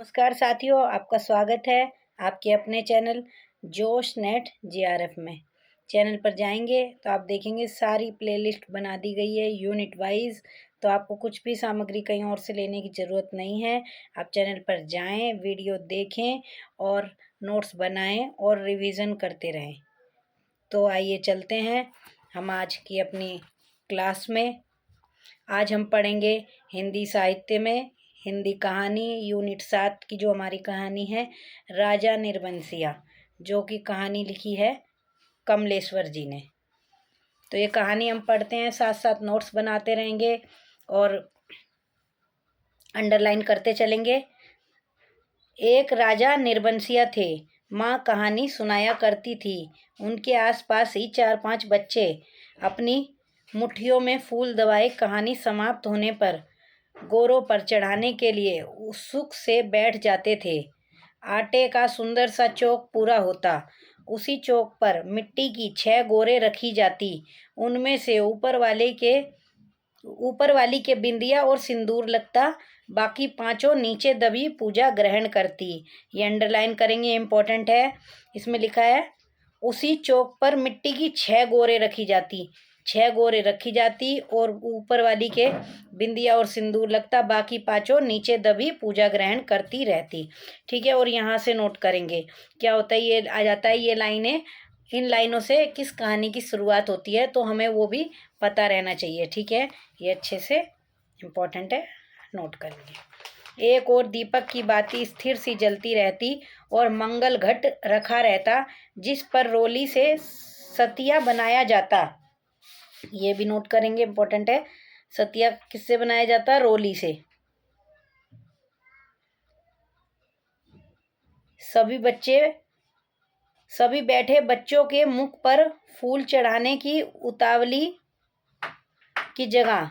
नमस्कार साथियों, आपका स्वागत है आपके अपने चैनल जोश नेट जीआरएफ में। चैनल पर जाएंगे तो आप देखेंगे सारी प्लेलिस्ट बना दी गई है यूनिट वाइज। तो आपको कुछ भी सामग्री कहीं और से लेने की ज़रूरत नहीं है। आप चैनल पर जाएं, वीडियो देखें और नोट्स बनाएं और रिवीजन करते रहें। तो आइए चलते हैं हम आज की अपनी क्लास में। आज हम पढ़ेंगे हिंदी साहित्य में हिंदी कहानी यूनिट 7 की जो हमारी कहानी है राजा निर्बंसिया, जो कि कहानी लिखी है कमलेश्वर जी ने। तो ये कहानी हम पढ़ते हैं, साथ साथ नोट्स बनाते रहेंगे और अंडरलाइन करते चलेंगे। एक राजा निर्बंसिया थे। माँ कहानी सुनाया करती थी। उनके आसपास ही 4-5 बच्चे अपनी मुट्ठियों में फूल दबाए कहानी समाप्त होने पर गोरों पर चढ़ाने के लिए उत्सुक से बैठ जाते थे। आटे का सुंदर सा चौक पूरा होता। उसी चौक पर मिट्टी की 6 गोरे रखी जाती। उनमें से ऊपर वाली के बिंदिया और सिंदूर लगता। बाकी 5 नीचे दबी पूजा ग्रहण करती। ये अंडरलाइन करेंगे, इम्पोर्टेंट है। इसमें लिखा है उसी चौक पर मिट्टी की 6 गोरे रखी जाती। 6 गोरे रखी जाती और ऊपर वाली के बिंदिया और सिंदूर लगता। बाकी 5 नीचे दबी पूजा ग्रहण करती रहती। ठीक है, और यहाँ से नोट करेंगे क्या होता है। ये आ जाता है, ये लाइनें, इन लाइनों से किस कहानी की शुरुआत होती है, तो हमें वो भी पता रहना चाहिए। ठीक है, ये अच्छे से इम्पोर्टेंट है, नोट करेंगे। एक और दीपक की बाती स्थिर सी जलती रहती और मंगल घट रखा रहता जिस पर रोली से सतिया बनाया जाता। ये भी नोट करेंगे, इम्पोर्टेंट है। सतिया किससे बनाया जाता? रोली से। सभी बैठे बच्चों के मुख पर फूल चढ़ाने की उतावली की जगह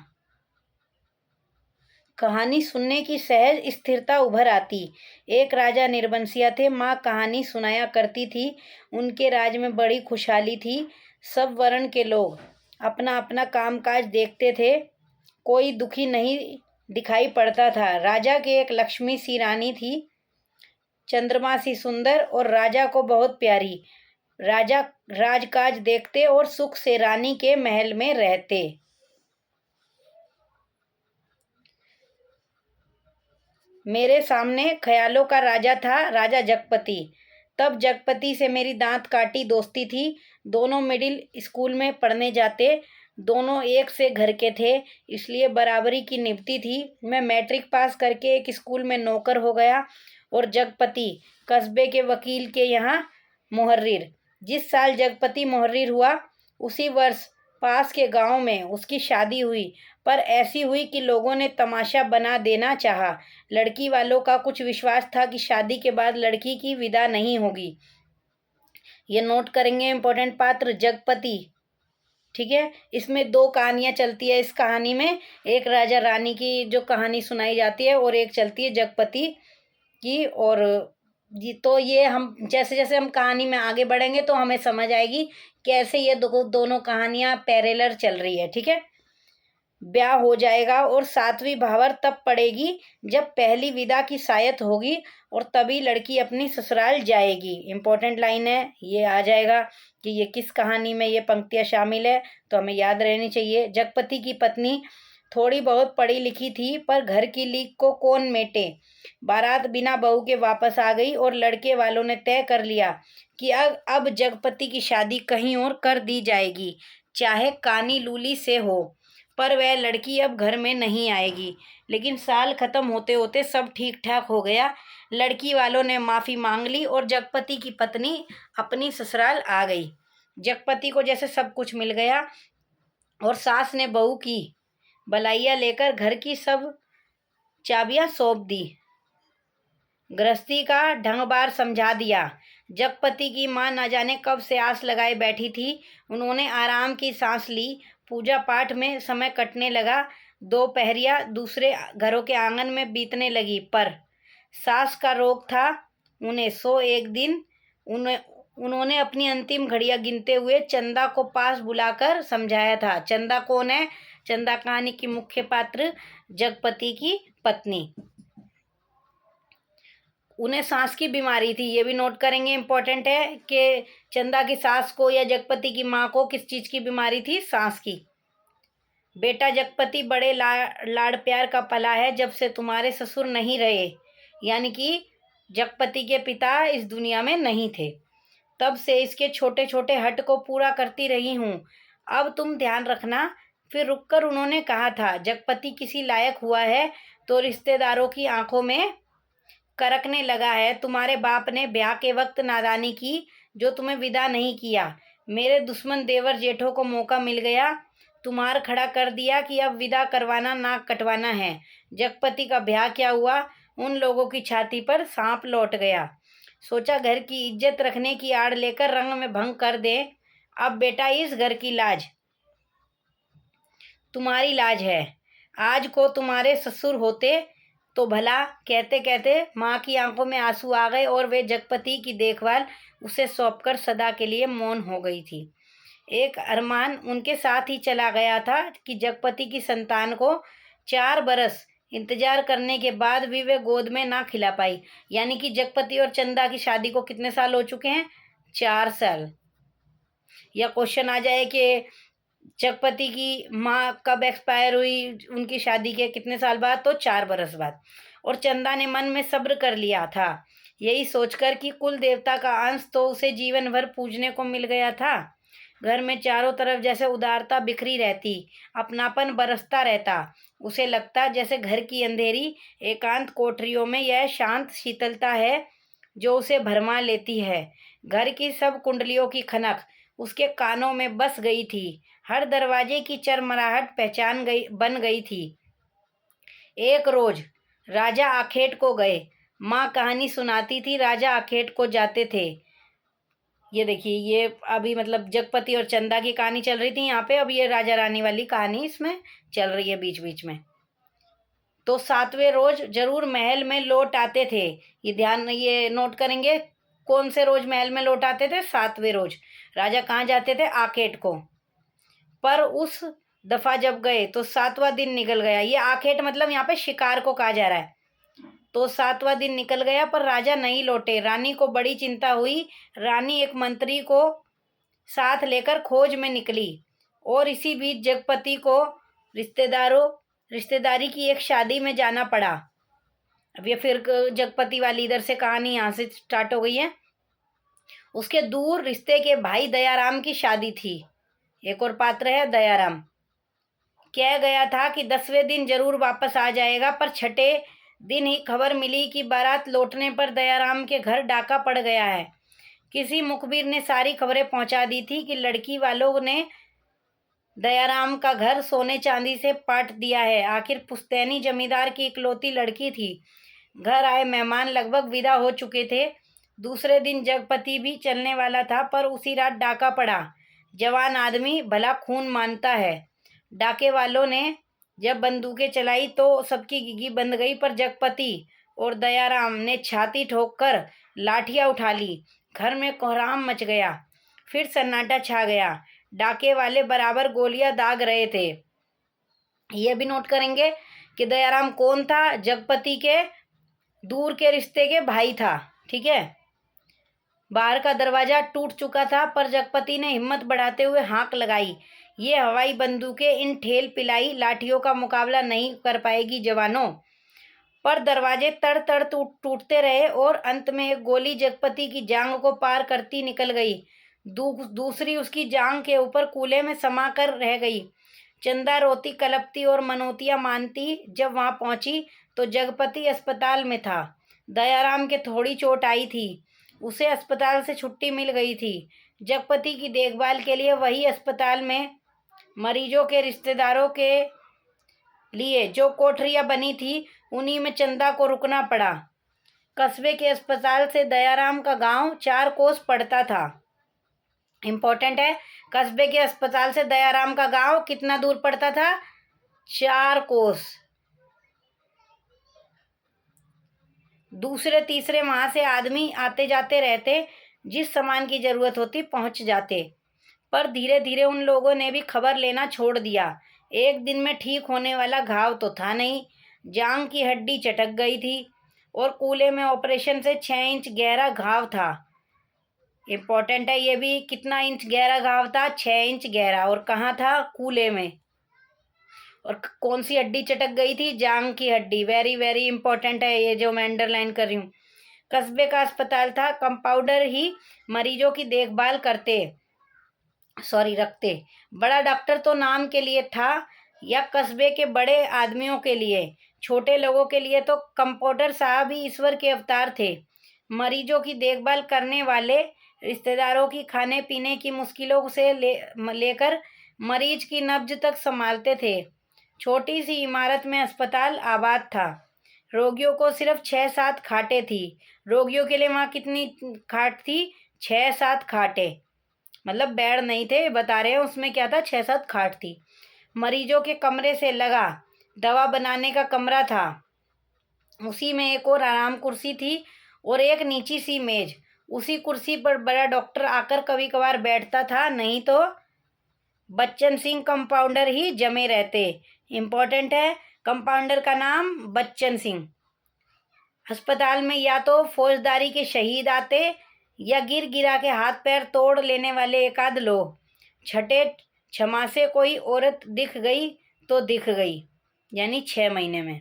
कहानी सुनने की सहज स्थिरता उभर आती। एक राजा निर्बंसिया थे। माँ कहानी सुनाया करती थी। उनके राज में बड़ी खुशहाली थी। सब वर्ण के लोग अपना अपना कामकाज देखते थे। कोई दुखी नहीं दिखाई पड़ता था। राजा के एक लक्ष्मी सी रानी थी, चंद्रमा सी सुंदर और राजा को बहुत प्यारी। राजा राजकाज देखते और सुख से रानी के महल में रहते। मेरे सामने ख्यालों का राजा था, राजा जगपति। तब जगपति से मेरी दांत काटी दोस्ती थी। दोनों मिडिल स्कूल में पढ़ने जाते। दोनों एक से घर के थे, इसलिए बराबरी की निभती थी। मैं मैट्रिक पास करके एक स्कूल में नौकर हो गया और जगपति कस्बे के वकील के यहाँ मुहर्रिर। जिस साल जगपति मुहर्रिर हुआ उसी वर्ष पास के गांव में उसकी शादी हुई, पर ऐसी हुई कि लोगों ने तमाशा बना देना चाहा। लड़की वालों का कुछ विश्वास था कि शादी के बाद लड़की की विदा नहीं होगी। ये नोट करेंगे, इम्पोर्टेंट पात्र जगपति। ठीक है, इसमें 2 कहानियां चलती है इस कहानी में। एक राजा रानी की जो कहानी सुनाई जाती है और एक चलती है जगपति की। और तो ये हम जैसे जैसे हम कहानी में आगे बढ़ेंगे तो हमें समझ आएगी कैसे ये दोनों कहानियां पैरेलल चल रही है। ठीक है, ब्याह हो जाएगा और 7वीं भावर तब पड़ेगी जब पहली विदा की सायत होगी और तभी लड़की अपनी ससुराल जाएगी। इम्पोर्टेंट लाइन है, ये आ जाएगा कि ये किस कहानी में ये पंक्तियां शामिल है, तो हमें याद रहनी चाहिए। जगपति की पत्नी थोड़ी बहुत पढ़ी लिखी थी, पर घर की लीक को कौन मेटे। बारात बिना बहू के वापस आ गई और लड़के वालों ने तय कर लिया कि अब जगपति की शादी कहीं और कर दी जाएगी, चाहे कानी लूली से हो, पर वह लड़की अब घर में नहीं आएगी। लेकिन साल खत्म होते होते सब ठीक ठाक हो गया। लड़की वालों ने माफ़ी मांग ली और जगपति की पत्नी अपनी ससुराल आ गई। जगपति को जैसे सब कुछ मिल गया और सास ने बहू की बलाइया लेकर घर की सब चाबियां सौंप दी। गृहस्थी का ढंग बार समझा दिया। जगपति की माँ न जाने कब से आस लगाए बैठी थी। उन्होंने आराम की सांस ली। पूजा पाठ में समय कटने लगा। दोपहरिया दूसरे घरों के आंगन में बीतने लगी, पर सास का रोग था उन्हें। सो एक दिन उन्होंने अपनी अंतिम घड़ियां गिनते हुए चंदा को पास बुलाकर समझाया था। चंदा कौन है? चंदा कहानी की मुख्य पात्र जगपति की पत्नी। उन्हें सांस की बीमारी थी। ये भी नोट करेंगे, इम्पोर्टेंट है कि चंदा की सास को या जगपति की माँ को किस चीज़ की बीमारी थी? सांस की। बेटा जगपति बड़े लाड़ प्यार का पला है जब से तुम्हारे ससुर नहीं रहे, यानी कि जगपति के पिता इस दुनिया में नहीं थे, तब से इसके छोटे छोटे हट को पूरा करती रही हूँ। अब तुम ध्यान रखना। फिर रुककर उन्होंने कहा था, जगपति किसी लायक हुआ है तो रिश्तेदारों की आंखों में करकने लगा है। तुम्हारे बाप ने ब्याह के वक्त नादानी की जो तुम्हें विदा नहीं किया। मेरे दुश्मन देवर जेठों को मौका मिल गया, तुम्हार खड़ा कर दिया कि अब विदा करवाना नाक कटवाना है। जगपति का ब्याह क्या हुआ? उन लोगों की छाती पर सांप लौट गया। सोचा घर की इज्जत रखने की आड़ लेकर रंग में भंग कर दे। अब बेटा इस घर की लाज तुम्हारी लाज है। आज को तुम्हारे ससुर होते तो भला। कहते कहते माँ की आंखों में आंसू आ गए और वे जगपति की देखभाल उसे सौंपकर सदा के लिए मौन हो गई थी। एक अरमान उनके साथ ही चला गया था कि जगपति की संतान को 4 बरस इंतजार करने के बाद भी वे गोद में ना खिला पाई। यानी कि जगपति और चंदा की शादी को कितने साल हो चुके हैं? 4 साल। या क्वेश्चन आ जाए कि जगपति की माँ कब एक्सपायर हुई उनकी शादी के कितने साल बाद? तो 4 बरस बाद। और चंदा ने मन में सब्र कर लिया था, यही सोचकर कि कुल देवता का अंश तो उसे जीवन भर पूजने को मिल गया था। घर में चारों तरफ जैसे उदारता बिखरी रहती, अपनापन बरसता रहता। उसे लगता जैसे घर की अंधेरी एकांत कोठरियों में यह शांत शीतलता है जो उसे भरमा लेती है। घर की सब कुंडलियों की खनक उसके कानों में बस गई थी। हर दरवाजे की चरमराहट पहचान गई बन गई थी। एक रोज राजा आखेट को गए। माँ कहानी सुनाती थी, राजा आखेट को जाते थे। ये देखिए, ये अभी मतलब जगपति और चंदा की कहानी चल रही थी यहाँ पे, अब ये राजा रानी वाली कहानी इसमें चल रही है बीच बीच में। तो 7वें रोज जरूर महल में लौट आते थे। ये नोट करेंगे, कौन से रोज महल में लौट आते थे? 7वें रोज। राजा कहाँ जाते थे? आखेट को। पर उस दफा जब गए तो 7वां दिन निकल गया। ये आखेट मतलब यहाँ पे शिकार को कहा जा रहा है। तो 7वां दिन निकल गया पर राजा नहीं लौटे। रानी को बड़ी चिंता हुई। रानी एक मंत्री को साथ लेकर खोज में निकली और इसी बीच जगपति को रिश्तेदारी की एक शादी में जाना पड़ा। अब ये फिर जगपति वाली इधर से कहानी यहाँ से स्टार्ट हो गई है। उसके दूर रिश्ते के भाई दयाराम की शादी थी। एक और पात्र है दयाराम। कह गया था कि 10वें दिन जरूर वापस आ जाएगा, पर छठे दिन ही खबर मिली कि बारात लौटने पर दयाराम के घर डाका पड़ गया है। किसी मुखबिर ने सारी खबरें पहुंचा दी थी कि लड़की वालों ने दयाराम का घर सोने चांदी से पाट दिया है। आखिर पुश्तैनी जमींदार की इकलौती लड़की थी। घर आए मेहमान लगभग विदा हो चुके थे। दूसरे दिन जगपति भी चलने वाला था, पर उसी रात डाका पड़ा। जवान आदमी भला खून मानता है। डाके वालों ने जब बंदूकें चलाई तो सबकी गिगी बंद गई, पर जगपति और दयाराम ने छाती ठोक कर लाठियां उठा ली। घर में कोहराम मच गया। फिर सन्नाटा छा गया। डाके वाले बराबर गोलियां दाग रहे थे। ये भी नोट करेंगे कि दयाराम कौन था? जगपति के दूर के रिश्ते के भाई था। ठीक है। बाहर का दरवाजा टूट चुका था, पर जगपति ने हिम्मत बढ़ाते हुए हाँक लगाई। ये हवाई बंदूकें इन ठेल पिलाई लाठियों का मुकाबला नहीं कर पाएगी जवानों। पर दरवाजे तड़ तड़ टूटते रहे और अंत में एक गोली जगपति की जांग को पार करती निकल गई। दूसरी उसकी जांग के ऊपर कूले में समा कर रह गई। चंदा रोती कलपती और मनोतियाँ मानती जब वहां पहुंची तो जगपति अस्पताल में था। दयाराम के थोड़ी चोट आई थी, उसे अस्पताल से छुट्टी मिल गई थी। जगपति की देखभाल के लिए वही अस्पताल में मरीजों के रिश्तेदारों के लिए जो कोठरियां बनी थी उन्हीं में चंदा को रुकना पड़ा। कस्बे के अस्पताल से दयाराम का गांव 4 कोस पड़ता था। इम्पोर्टेंट है, कस्बे के अस्पताल से दयाराम का गांव कितना दूर पड़ता था? 4 कोस। दूसरे तीसरे माह से आदमी आते जाते रहते, जिस सामान की जरूरत होती पहुंच जाते। पर धीरे धीरे उन लोगों ने भी खबर लेना छोड़ दिया। एक दिन में ठीक होने वाला घाव तो था नहीं। जांग की हड्डी चटक गई थी। और कूल्हे में ऑपरेशन से 6 इंच गहरा घाव था। इम्पोर्टेंट है ये भी। कितना इंच गहरा घाव था? 6 इंच गहरा। और कहाँ था? कूल्हे में। और कौन सी हड्डी चटक गई थी? जांग की हड्डी। वेरी वेरी इंपॉर्टेंट है ये जो मैं अंडरलाइन कर रही हूँ। कस्बे का अस्पताल था। कंपाउंडर ही मरीजों की देखभाल रखते। बड़ा डॉक्टर तो नाम के लिए था, या कस्बे के बड़े आदमियों के लिए। छोटे लोगों के लिए तो कंपाउंडर साहब ही ईश्वर के अवतार थे। मरीजों की देखभाल करने वाले, रिश्तेदारों की खाने पीने की मुश्किलों से लेकर मरीज की नब्ज तक संभालते थे। छोटी सी इमारत में अस्पताल आबाद था। रोगियों को सिर्फ 6-7 खाटें थी। रोगियों के लिए वहाँ कितनी खाट थी? 6-7 खाटें। मतलब बेड नहीं थे, बता रहे हैं उसमें क्या था, 6-7 खाट थी। मरीजों के कमरे से लगा दवा बनाने का कमरा था। उसी में एक और आराम कुर्सी थी और एक नीची सी मेज। उसी कुर्सी पर बड़ा डॉक्टर आकर कभी कभार बैठता था, नहीं तो बच्चन सिंह कंपाउंडर ही जमे रहते। इम्पोर्टेंट है, कंपाउंडर का नाम बच्चन सिंह। अस्पताल में या तो फौजदारी के शहीद आते, या गिर गिरा के हाथ पैर तोड़ लेने वाले एक आध लोग। छठे छमा से कोई औरत दिख गई तो दिख गई, यानी 6 महीने में।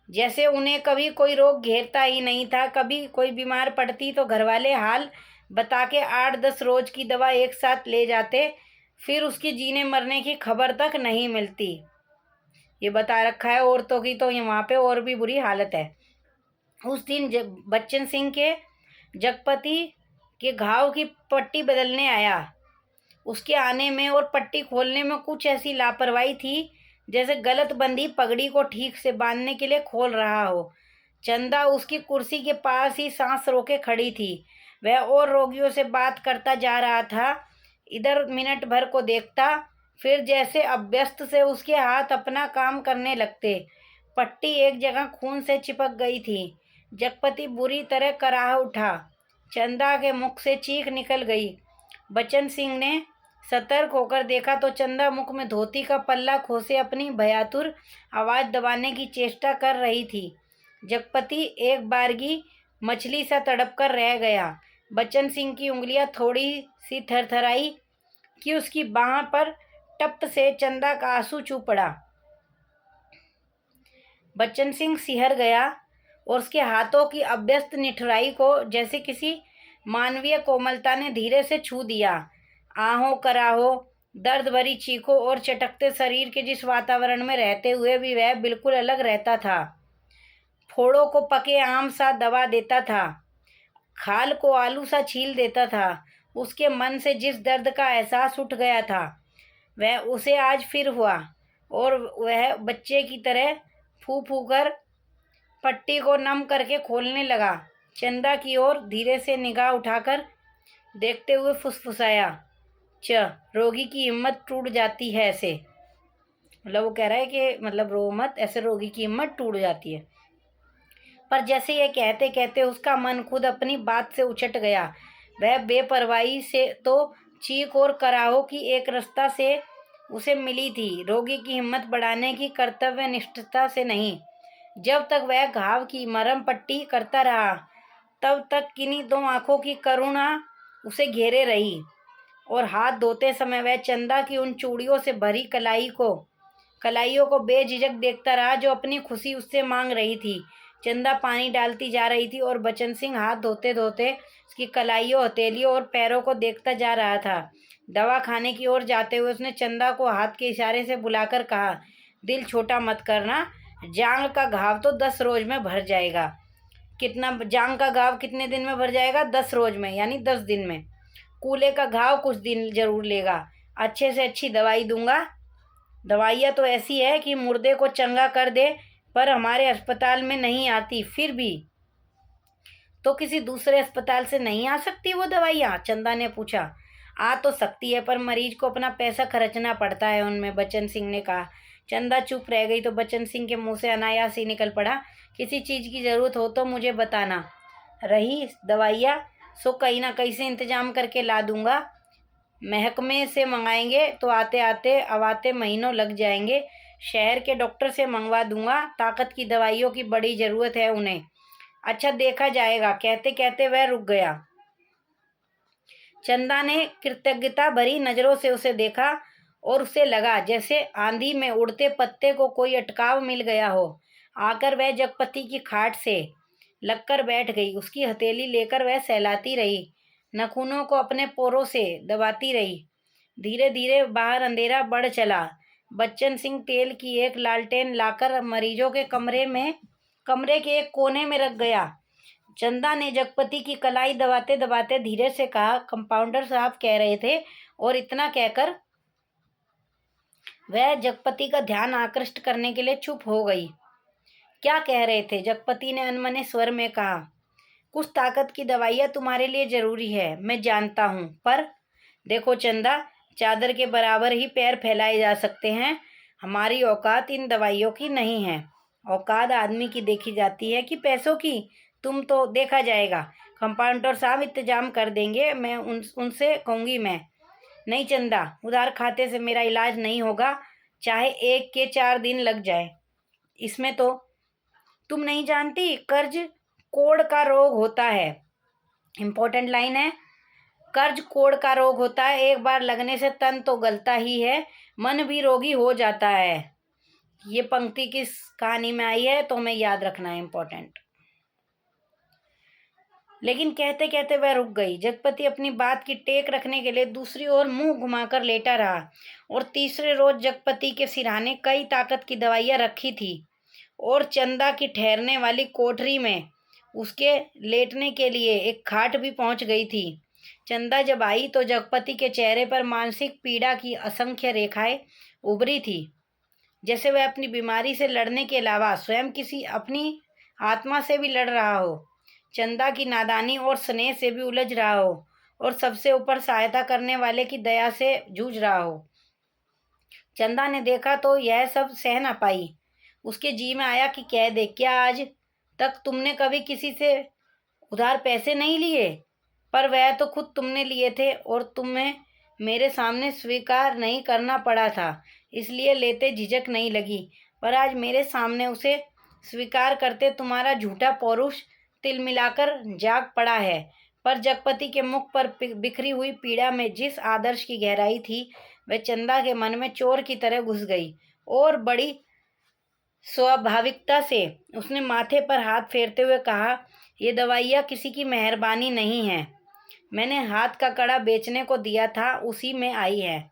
जैसे उन्हें कभी कोई रोग घेरता ही नहीं था। कभी कोई बीमार पड़ती तो घरवाले हाल बता के 8-10 रोज की दवा एक साथ ले जाते, फिर उसकी जीने मरने की खबर तक नहीं मिलती। ये बता रखा है औरतों की, तो वहाँ पे और भी बुरी हालत है। उस दिन बच्चन सिंह के जगपति के घाव की पट्टी बदलने आया। उसके आने में और पट्टी खोलने में कुछ ऐसी लापरवाही थी जैसे गलत बंदी पगड़ी को ठीक से बांधने के लिए खोल रहा हो। चंदा उसकी कुर्सी के पास ही सांस रोके खड़ी थी। वह और रोगियों से बात करता जा रहा था। इधर मिनट भर को देखता, फिर जैसे अभ्यस्त से उसके हाथ अपना काम करने लगते। पट्टी एक जगह खून से चिपक गई थी। जगपति बुरी तरह कराह उठा। चंदा के मुख से चीख निकल गई। बच्चन सिंह ने सतर्क होकर देखा तो चंदा मुख में धोती का पल्ला खोसे अपनी भयातुर आवाज़ दबाने की चेष्टा कर रही थी। जगपति एक बारगी मछली सा तड़प कर रह गया। बच्चन सिंह की उंगलियां थोड़ी सी थरथराई कि उसकी बाह पर टप से चंदा का आंसू चू पड़ा। बच्चन सिंह सिहर गया और उसके हाथों की अभ्यस्त निठुराई को जैसे किसी मानवीय कोमलता ने धीरे से छू दिया। आहो कराहो, दर्द भरी चीखों और चटकते शरीर के जिस वातावरण में रहते हुए भी वह बिल्कुल अलग रहता था। फोड़ों को पके आम सा दबा देता था, खाल को आलू सा छील देता था। उसके मन से जिस दर्द का एहसास उठ गया था वह उसे आज फिर हुआ, और वह बच्चे की तरह फू फू कर पट्टी को नम करके खोलने लगा। चंदा की ओर धीरे से निगाह उठाकर देखते हुए फुसफुसाया, रोगी की हिम्मत टूट जाती है ऐसे। मतलब वो कह रहा है कि मतलब रो मत, ऐसे रोगी की हिम्मत टूट जाती है। पर जैसे ये कहते कहते उसका मन खुद अपनी बात से उछट गया। वह बेपरवाही से तो चीख और कराहो की एक रास्ता से उसे मिली थी, रोगी की हिम्मत बढ़ाने की कर्तव्य निष्ठता से नहीं। जब तक वह घाव की मरहम पट्टी करता रहा तब तक किन्हीं 2 आंखों की करुणा उसे घेरे रही, और हाथ धोते समय वह चंदा की उन चूड़ियों से भरी कलाइयों को बेझिझक देखता रहा जो अपनी खुशी उससे मांग रही थी। चंदा पानी डालती जा रही थी और बच्चन सिंह हाथ धोते धोते उसकी कलाइयों, हथेलियों और पैरों को देखता जा रहा था। दवा खाने की ओर जाते हुए उसने चंदा को हाथ के इशारे से बुलाकर कहा, दिल छोटा मत करना, जांग का घाव तो 10 रोज में भर जाएगा। कितना? जांग का घाव कितने दिन में भर जाएगा? 10 रोज में, यानी 10 दिन में। कूल्हे का घाव कुछ दिन जरूर लेगा। अच्छे से अच्छी दवाई दूंगा। दवाइयाँ तो ऐसी है कि मुर्दे को चंगा कर दे, पर हमारे अस्पताल में नहीं आती। फिर भी तो किसी दूसरे अस्पताल से नहीं आ सकती वो दवाइयाँ? चंदा ने पूछा। आ तो सकती है, पर मरीज को अपना पैसा खर्चना पड़ता है उनमें, बच्चन सिंह ने कहा। चंदा चुप रह गई तो बच्चन सिंह के मुंह से अनायास ही निकल पड़ा, किसी चीज़ की ज़रूरत हो तो मुझे बताना। रही दवाइयाँ सो कहीं ना कहीं से इंतजाम करके ला दूंगा। महकमे से मंगाएंगे तो आते आते अवाते महीनों लग जाएंगे। शहर के डॉक्टर से मंगवा दूंगा, ताकत की दवाइयों की बड़ी ज़रूरत है उन्हें। अच्छा देखा जाएगा, कहते कहते वह रुक गया। चंदा ने कृतज्ञता भरी नजरों से उसे देखा और उसे लगा जैसे आंधी में उड़ते पत्ते को कोई अटकाव मिल गया हो। आकर वह जगपति की खाट से लगकर बैठ गई। उसकी हथेली लेकर वह सहलाती रही, नाखूनों को अपने पोरों से दबाती रही। धीरे धीरे बाहर अंधेरा बढ़ चला। बच्चन सिंह तेल की एक लालटेन लाकर मरीजों के कमरे के एक कोने में रख गया। चंदा ने जगपति की कलाई दबाते दबाते धीरे से कहा, कंपाउंडर साहब कह रहे थे। और इतना कहकर वह जगपति का ध्यान आकृष्ट करने के लिए चुप हो गई। क्या कह रहे थे? जगपति ने अनमने स्वर में कहा। कुछ ताकत की दवाइयाँ तुम्हारे लिए जरूरी है, मैं जानता हूँ, पर देखो चंदा, चादर के बराबर ही पैर फैलाए जा सकते हैं। हमारी औकात इन दवाइयों की नहीं है। औकात आदमी की देखी जाती है कि पैसों की? तुम तो देखा जाएगा। कंपाउंडर साहब इंतजाम कर देंगे, मैं उनसे कहूँगी। मैं नहीं चंदा, उधार खाते से मेरा इलाज नहीं होगा, चाहे 1 के 4 दिन लग जाए। इसमें तो तुम नहीं जानती, कर्ज कोढ़ का रोग होता है। इम्पोर्टेंट लाइन है, कर्ज कोढ़ का रोग होता है। एक बार लगने से तन तो गलता ही है, मन भी रोगी हो जाता है। ये पंक्ति किस कहानी में आई है तो हमें याद रखना है, इम्पोर्टेंट। लेकिन कहते कहते वह रुक गई। जगपति अपनी बात की टेक रखने के लिए दूसरी ओर मुंह घुमाकर लेटा रहा। और तीसरे रोज जगपति के सिरहाने कई ताकत की दवाइयाँ रखी थी और चंदा की ठहरने वाली कोठरी में उसके लेटने के लिए एक खाट भी पहुंच गई थी। चंदा जब आई तो जगपति के चेहरे पर मानसिक पीड़ा की असंख्य रेखाएं उभरी थी, जैसे वह अपनी बीमारी से लड़ने के अलावा स्वयं किसी अपनी आत्मा से भी लड़ रहा हो, चंदा की नादानी और स्नेह से भी उलझ रहा हो, और सबसे ऊपर सहायता करने वाले की दया से जूझ रहा हो। चंदा ने देखा तो यह सब सह ना पाई। उसके जी में आया कि कह दे, क्या आज तक तुमने कभी किसी से उधार पैसे नहीं लिए? पर वह तो खुद तुमने लिए थे और तुम्हें मेरे सामने स्वीकार नहीं करना पड़ा था, इसलिए लेते झिझक नहीं लगी। पर आज मेरे सामने उसे स्वीकार करते तुम्हारा झूठा पौरुष तिल मिलाकर जाग पड़ा है। पर जगपति के मुख पर बिखरी हुई पीड़ा में जिस आदर्श की गहराई थी, वह चंदा के मन में चोर की तरह घुस गई। और बड़ी स्वाभाविकता से उसने माथे पर हाथ फेरते हुए कहा, ये दवाइयाँ किसी की मेहरबानी नहीं है। मैंने हाथ का कड़ा बेचने को दिया था, उसी में आई है,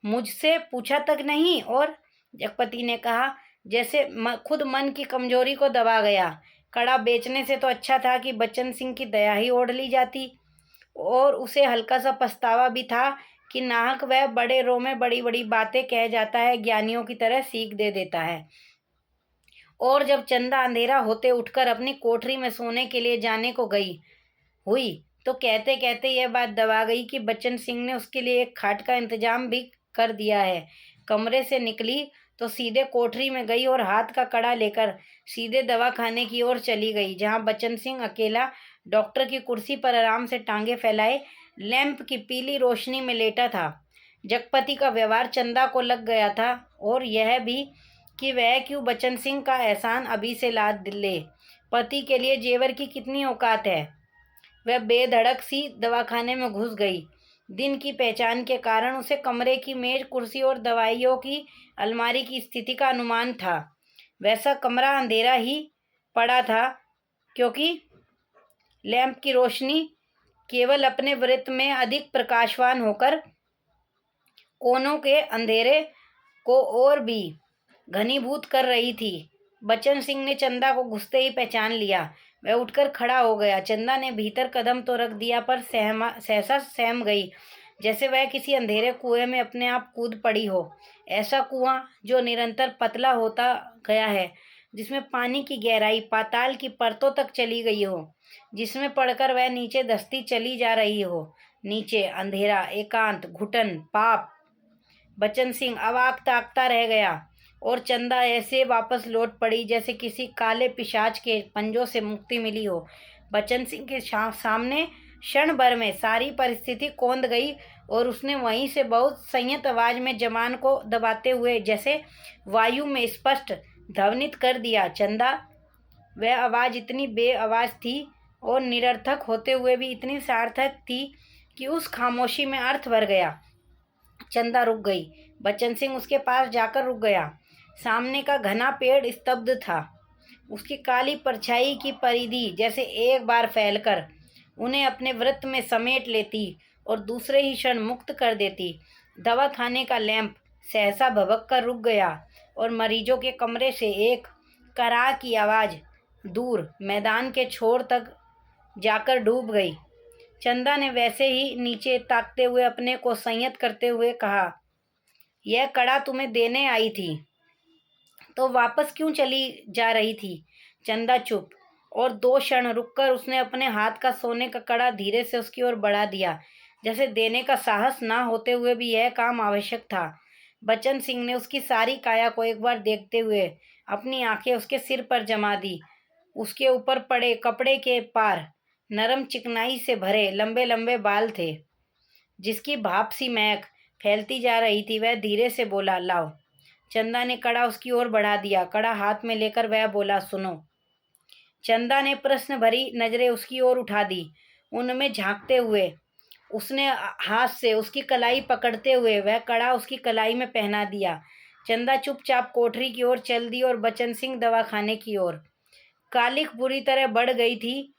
मुझसे पूछा तक नहीं। और जगपति ने कहा, जैसे खुद मन की कमजोरी को दबा गया। कड़ा बेचने से तो अच्छा था कि बच्चन सिंह की दया ही ओढ़ ली जाती। और उसे हल्का सा पछतावा भी था कि नाहक वह बड़े रो में बड़ी बड़ी बातें कह जाता है, ज्ञानियों की तरह सीख दे देता है। और जब चंदा अंधेरा होते उठकर अपनी कोठरी में सोने के लिए जाने को गई हुई तो कहते कहते यह बात दबा गई कि बच्चन सिंह ने उसके लिए एक खाट का इंतजाम भी कर दिया है। कमरे से निकली तो सीधे कोठरी में गई और हाथ का कड़ा लेकर सीधे दवा खाने की ओर चली गई, जहां बच्चन सिंह अकेला डॉक्टर की कुर्सी पर आराम से टांगे फैलाए लैंप की पीली रोशनी में लेटा था। जगपति का व्यवहार चंदा को लग गया था, और यह भी कि वह क्यों बच्चन सिंह का एहसान अभी से लाद ले। पति के लिए जेवर की कितनी औकात है। वह बेधड़क सी दवाखाने में घुस गई। दिन की पहचान के कारण उसे कमरे की मेज, कुर्सी और दवाइयों की अलमारी की स्थिति का अनुमान था। वैसा कमरा अंधेरा ही पड़ा था, क्योंकि लैंप की रोशनी केवल अपने वृत्त में अधिक प्रकाशवान होकर कोनों के अंधेरे को और भी घनीभूत कर रही थी। बच्चन सिंह ने चंदा को घुसते ही पहचान लिया। वह उठकर खड़ा हो गया। चंदा ने भीतर कदम तो रख दिया, पर सहसा सहम गई, जैसे वह किसी अंधेरे कुएं में अपने आप कूद पड़ी हो। ऐसा कुआं जो निरंतर पतला होता गया है, जिसमें पानी की गहराई पाताल की परतों तक चली गई हो, जिसमें पड़कर वह नीचे धंसती चली जा रही हो। नीचे अंधेरा, एकांत, घुटन, पाप। बच्चन सिंह अवाक ताकता रह गया और चंदा ऐसे वापस लौट पड़ी जैसे किसी काले पिशाच के पंजों से मुक्ति मिली हो। बच्चन सिंह के सामने क्षण भर में सारी परिस्थिति कौंध गई और उसने वहीं से बहुत संयत आवाज में जबान को दबाते हुए जैसे वायु में स्पष्ट ध्वनित कर दिया, चंदा। वह आवाज़ इतनी बेआवाज़ थी और निरर्थक होते हुए भी इतनी सार्थक थी कि उस खामोशी में अर्थ भर गया। चंदा रुक गई। बच्चन सिंह उसके पास जाकर रुक गया। सामने का घना पेड़ स्तब्ध था। उसकी काली परछाई की परिधि जैसे एक बार फैलकर उन्हें अपने वृत्त में समेट लेती और दूसरे ही क्षण मुक्त कर देती। दवा खाने का लैंप सहसा भभक कर रुक गया और मरीजों के कमरे से एक कराह की आवाज़ दूर मैदान के छोर तक जाकर डूब गई। चंदा ने वैसे ही नीचे ताकते हुए अपने को संयत करते हुए कहा, यह कड़ा तुम्हें देने आई थी तो वापस क्यों चली जा रही थी? चंदा चुप, और 2 क्षण रुककर उसने अपने हाथ का सोने का कड़ा धीरे से उसकी ओर बढ़ा दिया, जैसे देने का साहस ना होते हुए भी यह काम आवश्यक था। बच्चन सिंह ने उसकी सारी काया को एक बार देखते हुए अपनी आंखें उसके सिर पर जमा दी। उसके ऊपर पड़े कपड़े के पार नरम चिकनाई से भरे लंबे लंबे बाल थे, जिसकी भाप सी महक फैलती जा रही थी। वह धीरे से बोला, लाओ। चंदा ने कड़ा उसकी ओर बढ़ा दिया। कड़ा हाथ में लेकर वह बोला, सुनो। चंदा ने प्रश्न भरी नजरें उसकी ओर उठा दी। उनमें झांकते हुए उसने हाथ से उसकी कलाई पकड़ते हुए वह कड़ा उसकी कलाई में पहना दिया। चंदा चुपचाप कोठरी की ओर चल दी और बच्चन सिंह दवाखाने की ओर। कालिख बुरी तरह बढ़ गई थी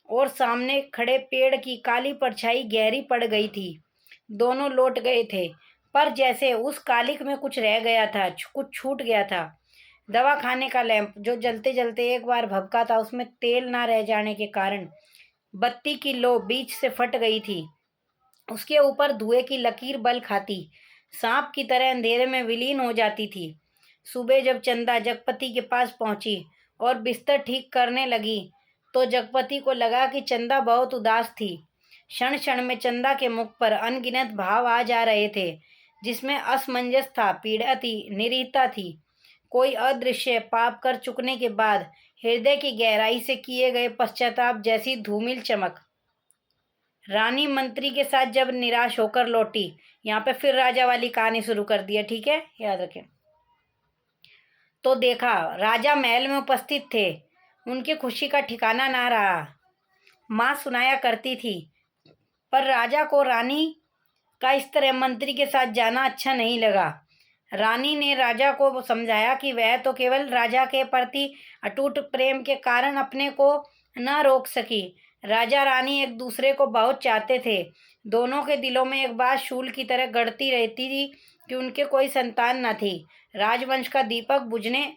और सामने खड़े पेड़ की काली परछाई गहरी पड़ गई थी। दोनों लौट गए थे, पर जैसे उस कालिख में कुछ रह गया था, कुछ छूट गया था। दवा खाने का लैंप जो जलते जलते एक बार भभका था, उसमें तेल ना रह जाने के कारण बत्ती की लो बीच से फट गई थी। उसके ऊपर धुएं की लकीर बल खाती सांप की तरह अंधेरे में विलीन हो जाती थी। सुबह जब चंदा जगपति के पास पहुंची और बिस्तर ठीक करने लगी तो जगपति को लगा कि चंदा बहुत उदास थी। क्षण क्षण में चंदा के मुख पर अनगिनत भाव आ जा रहे थे, जिसमें असमंजस था, पीड़ा थी, निरीहता थी। कोई अदृश्य पाप कर चुकने के बाद हृदय की गहराई से किए गए पश्चाताप जैसी धूमिल चमक। रानी मंत्री के साथ जब निराश होकर लौटी, यहाँ पे फिर राजा वाली कहानी शुरू कर दी है, ठीक है, याद रखें। तो देखा राजा महल में उपस्थित थे। उनकी खुशी का ठिकाना ना रहा। माँ सुनाया करती थी, पर राजा को रानी का इस तरह मंत्री के साथ जाना अच्छा नहीं लगा। रानी ने राजा को समझाया कि वह तो केवल राजा के प्रति अटूट प्रेम के कारण अपने को न रोक सकी। राजा रानी एक दूसरे को बहुत चाहते थे। दोनों के दिलों में एक बात शूल की तरह गड़ती रहती थी कि उनके कोई संतान न थी। राजवंश का दीपक बुझने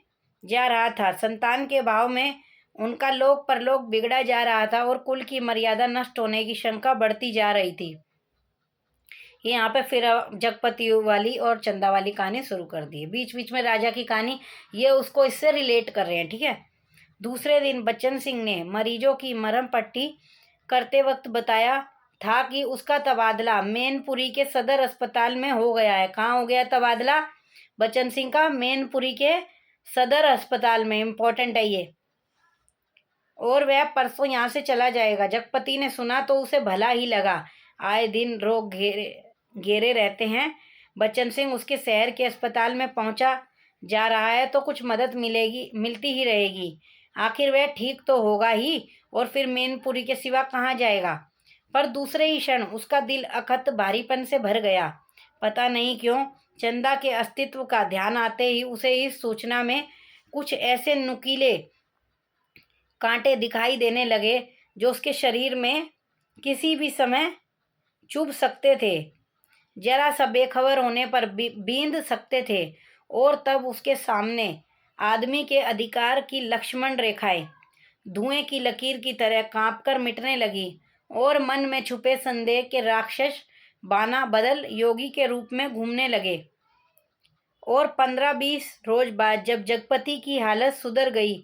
जा रहा था। संतान के भाव में उनका लोक परलोक बिगड़ा जा रहा था और कुल की मर्यादा नष्ट होने की शंका बढ़ती जा रही थी। यहाँ पे फिर जगपति वाली और चंदा वाली कहानी शुरू कर दी है। बीच बीच में राजा की कहानी, ये उसको इससे रिलेट कर रहे हैं, ठीक है। दूसरे दिन बच्चन सिंह ने मरीजों की मरहम पट्टी करते वक्त बताया था कि उसका तबादला मैनपुरी के सदर अस्पताल में हो गया है। कहाँ हो गया तबादला? बच्चन सिंह का मैनपुरी के सदर अस्पताल में। इम्पोर्टेंट है ये। और वह परसों यहाँ से चला जाएगा। जगपति ने सुना तो उसे भला ही लगा। आए दिन रोग घेरे रहते हैं। बच्चन सिंह उसके शहर के अस्पताल में पहुंचा जा रहा है तो कुछ मदद मिलती ही रहेगी। आखिर वह ठीक तो होगा ही, और फिर मैनपुरी के सिवा कहाँ जाएगा। पर दूसरे ही क्षण उसका दिल अखत भारीपन से भर गया। पता नहीं क्यों चंदा के अस्तित्व का ध्यान आते ही उसे इस सूचना में कुछ ऐसे नुकीले कांटे दिखाई देने लगे जो उसके शरीर में किसी भी समय चुभ सकते थे, जरा सा बेखबर होने पर बींध सकते थे। और तब उसके सामने आदमी के अधिकार की लक्ष्मण रेखाएं धुएं की लकीर की तरह कांपकर मिटने लगी और मन में छुपे संदेह के राक्षस बाना बदल योगी के रूप में घूमने लगे। और 15-20 रोज बाद जब जगपति की हालत सुधर गई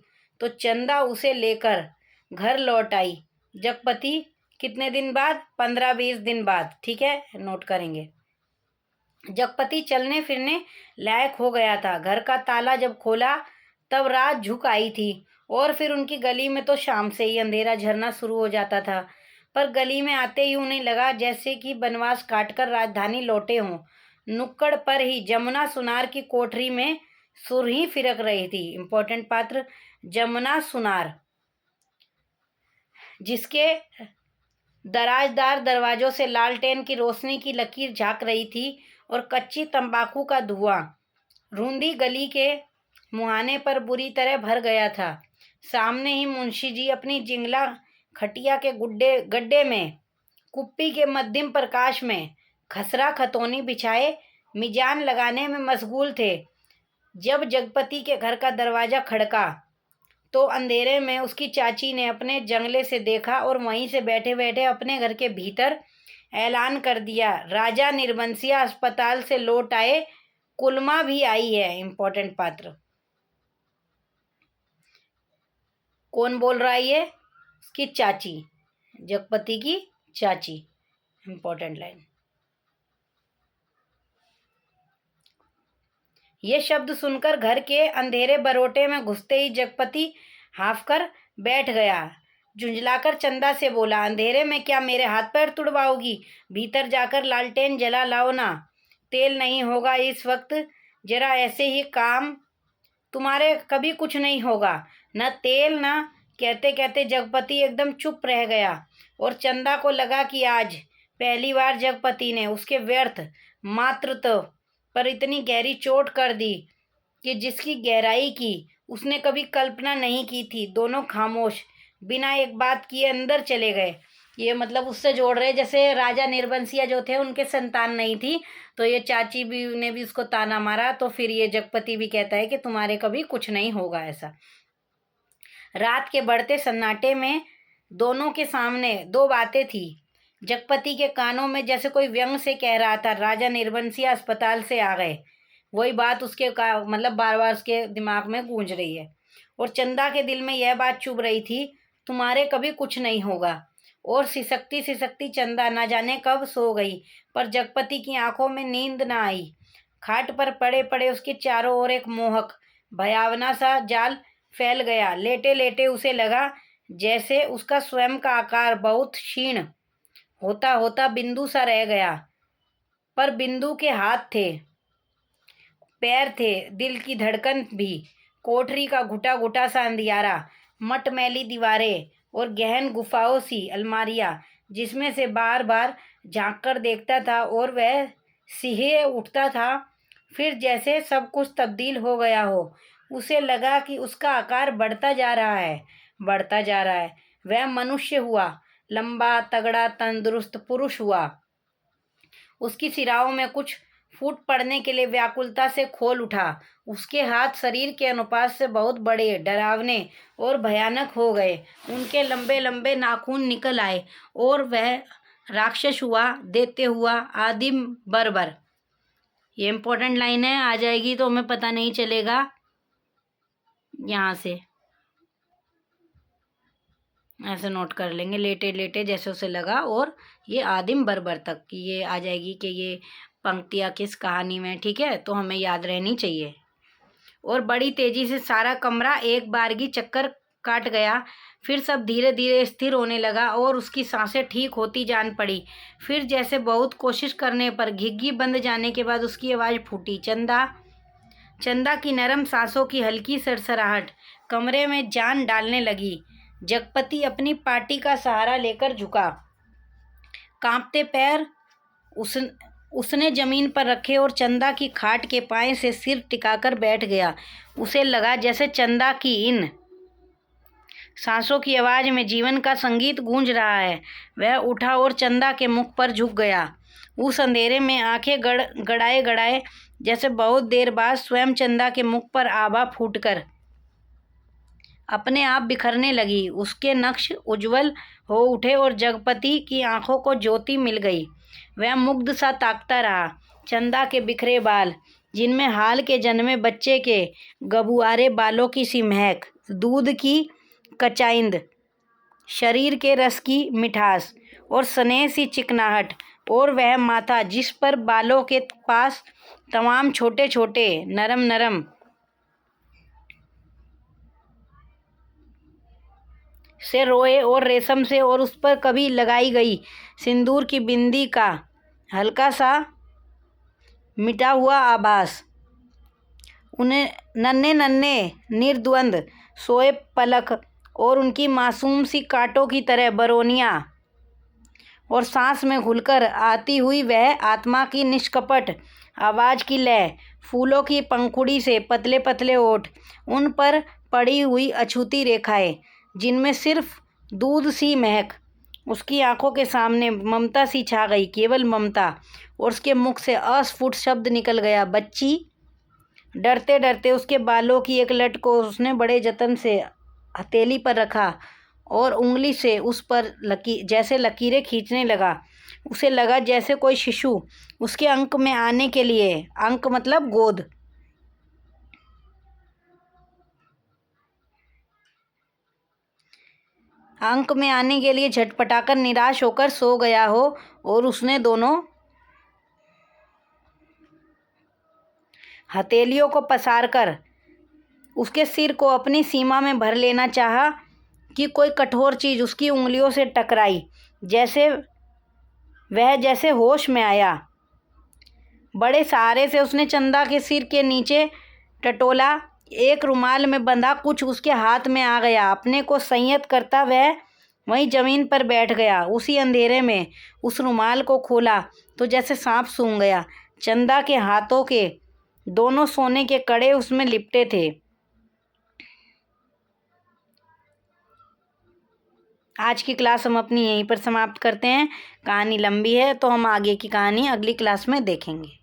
तो चंदा उसे लेकर घर लौट आई। जगपति कितने दिन बाद? 15-20 दिन बाद, ठीक है, नोट करेंगे। जगपति चलने फिरने लायक हो गया था। घर का ताला जब खोला तब रात झुक आई थी और फिर उनकी गली में तो शाम से ही अंधेरा झरना शुरू हो जाता था। पर गली में आते ही उन्हें लगा जैसे कि बनवास काटकर राजधानी लौटे हों। नुक्कड़ पर ही जमुना सुनार की कोठरी में सुरही फिरक रही थी। इम्पोर्टेंट पात्र जमुना सुनार। जिसके दराजदार दरवाजों से लालटेन की रोशनी की लकीर झांक रही थी और कच्ची तंबाकू का धुआं रूंधी गली के मुहाने पर बुरी तरह भर गया था। सामने ही मुंशी जी अपनी जिंगला खटिया के गड्ढे में कुप्पी के मध्यम प्रकाश में खसरा खतौनी बिछाए मिजान लगाने में मशगूल थे। जब जगपति के घर का दरवाज़ा खड़का तो अंधेरे में उसकी चाची ने अपने जंगले से देखा और वहीं से बैठे बैठे अपने घर के भीतर ऐलान कर दिया, राजा निर्बंसिया अस्पताल से लौट आए, कुलमा भी आई है। इम्पोर्टेंट पात्र कौन बोल रहा है? ये उसकी चाची, जगपति की चाची। Important line. ये शब्द सुनकर घर के अंधेरे बरोटे में घुसते ही जगपति हाफ कर बैठ गया। झुंझलाकर चंदा से बोला, अंधेरे में क्या मेरे हाथ पैर तुड़वाओगी? भीतर जाकर लालटेन जला लाओ ना। तेल नहीं होगा इस वक्त, जरा ऐसे ही काम, तुम्हारे कभी कुछ नहीं होगा। न तेल ना। कहते कहते जगपति एकदम चुप रह गया और चंदा को लगा कि आज पहली बार जगपति ने उसके व्यर्थ मातृत्व पर इतनी गहरी चोट कर दी कि जिसकी गहराई की उसने कभी कल्पना नहीं की थी। दोनों खामोश बिना एक बात किए अंदर चले गए। ये मतलब उससे जोड़ रहे, जैसे राजा निर्बंसिया जो थे उनके संतान नहीं थी, तो ये चाची भी ने भी उसको ताना मारा, तो फिर ये जगपति भी कहता है कि तुम्हारे कभी कुछ नहीं होगा ऐसा। रात के बढ़ते सन्नाटे में दोनों के सामने दो बातें थी। जगपति के कानों में जैसे कोई व्यंग से कह रहा था, राजा निर्बंसिया अस्पताल से आ गए। वही बात उसके मतलब बार बार उसके दिमाग में गूंज रही है। और चंदा के दिल में यह बात चुभ रही थी, तुम्हारे कभी कुछ नहीं होगा। और सिसकती सिसकती चंदा न जाने कब सो गई, पर जगपति की आंखों में नींद न आई। खाट पर पड़े पड़े उसके चारों ओर एक मोहक भयावना सा जाल फैल गया। लेटे लेटे उसे लगा जैसे उसका स्वयं का आकार बहुत क्षीण होता होता बिंदु सा रह गया। पर बिंदु के हाथ थे, पैर थे, दिल की धड़कन भी। कोठरी का घुटा घुटा सा अंधियारा, मटमैली दीवारें और गहन गुफाओं सी अलमारियां जिसमें से बार बार झांक कर देखता था और वह सिहे उठता था। फिर जैसे सब कुछ तब्दील हो गया हो। उसे लगा कि उसका आकार बढ़ता जा रहा है, बढ़ता जा रहा है। वह मनुष्य हुआ, लंबा तगड़ा तंदुरुस्त पुरुष हुआ। उसकी सिराओं में कुछ फूट पड़ने के लिए व्याकुलता से खोल उठा। उसके हाथ शरीर के अनुपात से बहुत बड़े, डरावने और भयानक हो गए। उनके लंबे लंबे नाखून निकल आए और वह राक्षस हुआ, देते हुआ आदिम बर्बर। ये इम्पोर्टेंट लाइन है, आ जाएगी तो हमें पता नहीं चलेगा। यहाँ से ऐसे नोट कर लेंगे, लेटे लेटे जैसे उसे लगा, और ये आदिम बर्बर तक की ये आ जाएगी कि ये पंक्तियाँ किस कहानी में। ठीक है, तो हमें याद रहनी चाहिए। और बड़ी तेजी से सारा कमरा एक बारगी चक्कर काट गया। फिर सब धीरे धीरे स्थिर होने लगा और उसकी सांसें ठीक होती जान पड़ी। फिर जैसे बहुत कोशिश करने पर घिघी बंद जाने के बाद उसकी आवाज़ फूटी, चंदा। चंदा की नरम सांसों की हल्की सरसराहट कमरे में जान डालने लगी। जगपति अपनी पाटी का सहारा लेकर झुका। कांपते पैर उसने जमीन पर रखे और चंदा की खाट के पाए से सिर टिकाकर बैठ गया। उसे लगा जैसे चंदा की इन सांसों की आवाज़ में जीवन का संगीत गूंज रहा है। वह उठा और चंदा के मुख पर झुक गया। उस अंधेरे में आंखें गड़ाए गड़ाए जैसे बहुत देर बाद स्वयं चंदा के मुख पर आभा फूटकर अपने आप बिखरने लगी। उसके नक्श उज्जवल हो उठे और जगपति की आंखों को ज्योति मिल गई। वह मुग्ध सा ताकता रहा। चंदा के बिखरे बाल, जिनमें हाल के जन्मे बच्चे के गबुआरे बालों की सी महक, दूध की कचाइंद, शरीर के रस की मिठास और स्नेह सी चिकनाहट, और वह माथा जिस पर बालों के पास तमाम छोटे छोटे नरम नरम से रोए और रेशम से और उस पर कभी लगाई गई सिंदूर की बिंदी का हल्का सा मिटा हुआ आभास, उन्हें नन्हे नन्हे निर्द्वंद सोए पलक और उनकी मासूम सी कांटों की तरह बरौनियाँ और सांस में घुलकर आती हुई वह आत्मा की निष्कपट आवाज़ की लय, फूलों की पंखुड़ी से पतले पतले ओठ, उन पर पड़ी हुई अछूती रेखाएं जिनमें सिर्फ दूध सी महक। उसकी आंखों के सामने ममता सी छा गई, केवल ममता। और उसके मुख से अस्फुट शब्द निकल गया, बच्ची। डरते डरते उसके बालों की एक लट को उसने बड़े जतन से हथेली पर रखा और उंगली से उस पर जैसे लकीरें खींचने लगा। उसे लगा जैसे कोई शिशु उसके अंक में आने के लिए, अंक मतलब गोद, अंक में आने के लिए झटपटाकर निराश होकर सो गया हो। और उसने दोनों हथेलियों को पसारकर उसके सिर को अपनी सीमा में भर लेना चाहा कि कोई कठोर चीज़ उसकी उंगलियों से टकराई, जैसे होश में आया। बड़े सहारे से उसने चंदा के सिर के नीचे टटोला। एक रुमाल में बंधा कुछ उसके हाथ में आ गया। अपने को संयत करता वह वहीं ज़मीन पर बैठ गया। उसी अंधेरे में उस रुमाल को खोला तो जैसे सांप सूंघ गया। चंदा के हाथों के दोनों सोने के कड़े उसमें लिपटे थे। आज की क्लास हम अपनी यहीं पर समाप्त करते हैं। कहानी लंबी है तो हम आगे की कहानी अगली क्लास में देखेंगे।